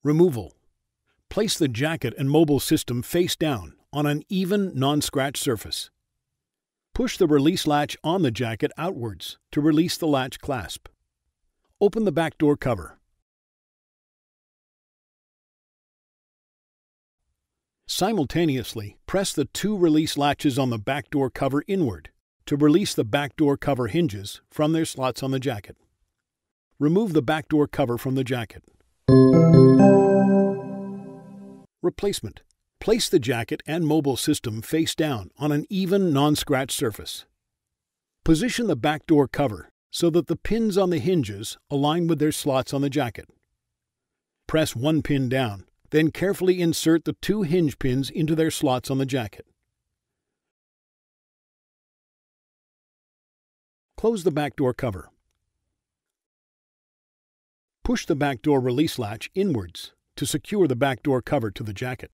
Removal. Place the jacket and mobile system face down on an even, non-scratch surface. Push the release latch on the jacket outwards to release the latch clasp. Open the back door cover. Simultaneously, press the two release latches on the back door cover inward to release the back door cover hinges from their slots on the jacket. Remove the back door cover from the jacket. Replacement. Place the jacket and mobile system face down on an even, non-scratch surface. Position the back door cover so that the pins on the hinges align with their slots on the jacket. Press one pin down, then carefully insert the two hinge pins into their slots on the jacket. Close the back door cover. Push the back door release latch inwards to secure the back door cover to the jacket.